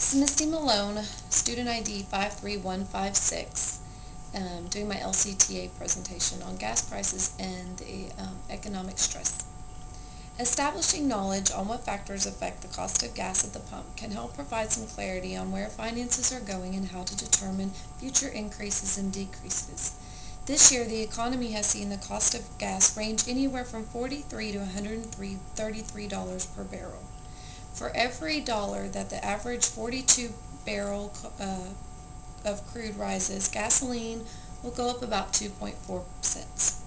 This is Misty Malone, student ID 53156, doing my LCTA presentation on gas prices and the economic stress. Establishing knowledge on what factors affect the cost of gas at the pump can help provide some clarity on where finances are going and how to determine future increases and decreases. This year, the economy has seen the cost of gas range anywhere from $43 to $133 per barrel. For every dollar that the average 42 barrel of crude rises, gasoline will go up about 2.4 cents.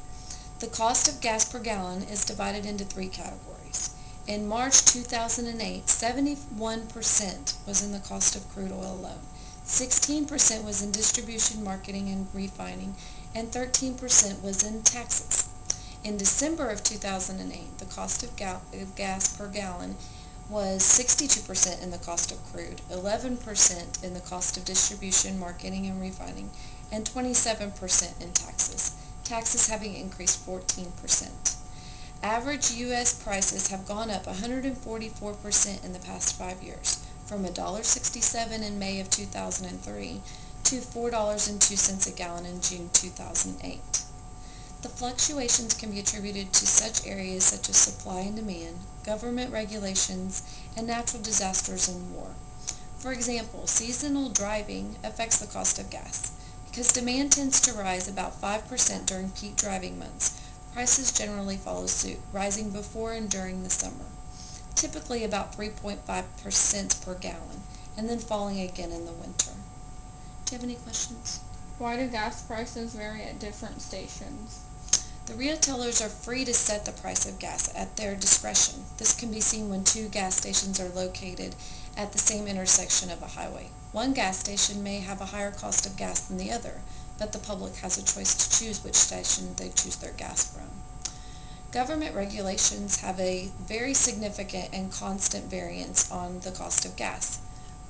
The cost of gas per gallon is divided into three categories. In March 2008, 71% was in the cost of crude oil alone, 16% was in distribution, marketing, and refining, and 13% was in taxes. In December of 2008, the cost of gas per gallon was 62% in the cost of crude, 11% in the cost of distribution, marketing, and refining, and 27% in taxes, taxes having increased 14%. Average U.S. prices have gone up 144% in the past 5 years, from $1.67 in May of 2003 to $4.02 a gallon in June 2008. The fluctuations can be attributed to such areas such as supply and demand, government regulations, and natural disasters and war. For example, seasonal driving affects the cost of gas. Because demand tends to rise about 5% during peak driving months, prices generally follow suit, rising before and during the summer, typically about 3.5% per gallon, and then falling again in the winter. Do you have any questions? Why do gas prices vary at different stations? The retailers are free to set the price of gas at their discretion. This can be seen when two gas stations are located at the same intersection of a highway. One gas station may have a higher cost of gas than the other, but the public has a choice to choose which station they choose their gas from. Government regulations have a very significant and constant variance on the cost of gas.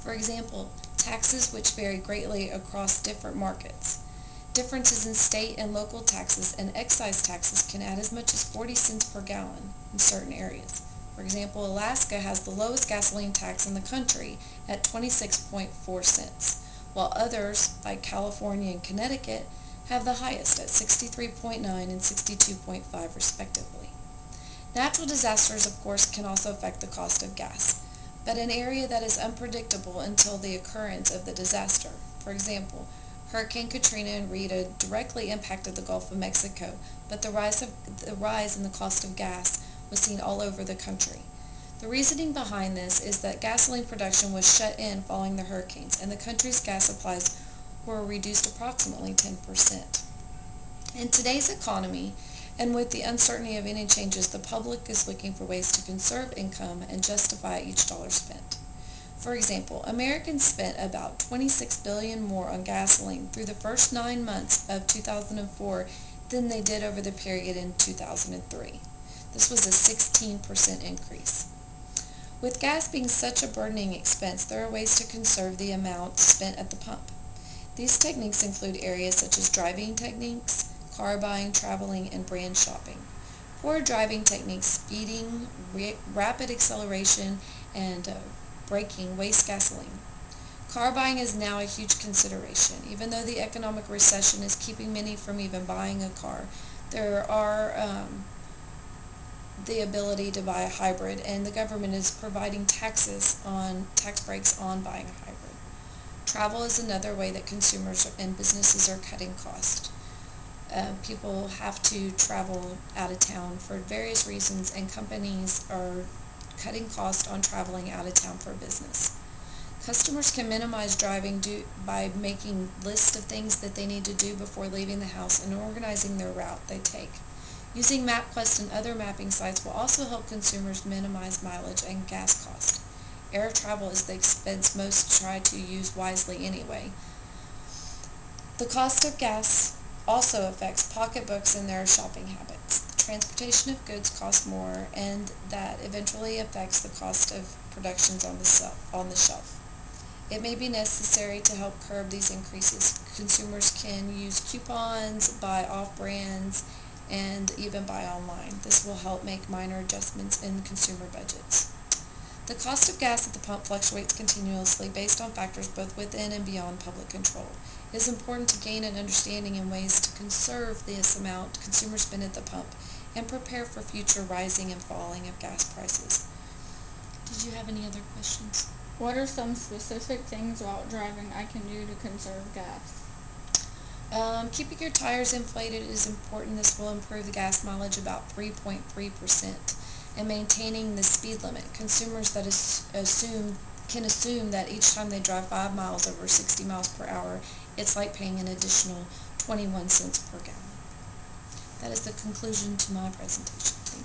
For example, taxes which vary greatly across different markets. Differences in state and local taxes and excise taxes can add as much as 40 cents per gallon in certain areas. For example, Alaska has the lowest gasoline tax in the country at 26.4 cents, while others, like California and Connecticut, have the highest at 63.9 and 62.5 respectively. Natural disasters, of course, can also affect the cost of gas, but an area that is unpredictable until the occurrence of the disaster. For example, Hurricane Katrina and Rita directly impacted the Gulf of Mexico, but the rise in the cost of gas was seen all over the country. The reasoning behind this is that gasoline production was shut in following the hurricanes, and the country's gas supplies were reduced approximately 10%. In today's economy, and with the uncertainty of any changes, the public is looking for ways to conserve income and justify each dollar spent. For example, Americans spent about $26 billion more on gasoline through the first 9 months of 2004 than they did over the period in 2003. This was a 16% increase. With gas being such a burdening expense, there are ways to conserve the amount spent at the pump. These techniques include areas such as driving techniques, car buying, traveling, and brand shopping. Poor driving techniques, speeding, rapid acceleration, and braking waste gasoline. Car buying is now a huge consideration. Even though the economic recession is keeping many from even buying a car, there are the ability to buy a hybrid, and the government is providing tax breaks on buying a hybrid. Travel is another way that consumers and businesses are cutting costs. People have to travel out of town for various reasons, and companies are cutting costs on traveling out of town for business. Customers can minimize driving by making lists of things that they need to do before leaving the house and organizing their route they take. Using MapQuest and other mapping sites will also help consumers minimize mileage and gas costs. Air travel is the expense most try to use wisely anyway. The cost of gas also affects pocketbooks and their shopping habits. The transportation of goods costs more, and that eventually affects the cost of productions on the shelf. It may be necessary to help curb these increases. Consumers can use coupons, buy off-brands, and even buy online. This will help make minor adjustments in consumer budgets. The cost of gas at the pump fluctuates continuously based on factors both within and beyond public control. It is important to gain an understanding in ways to conserve this amount consumers spend at the pump and prepare for future rising and falling of gas prices. Did you have any other questions? What are some specific things while driving I can do to conserve gas? Keeping your tires inflated is important. This will improve the gas mileage about 3.3%. And maintaining the speed limit. Consumers that can assume that each time they drive 5 miles over 60 miles per hour, it's like paying an additional 21 cents per gallon. That is the conclusion to my presentation.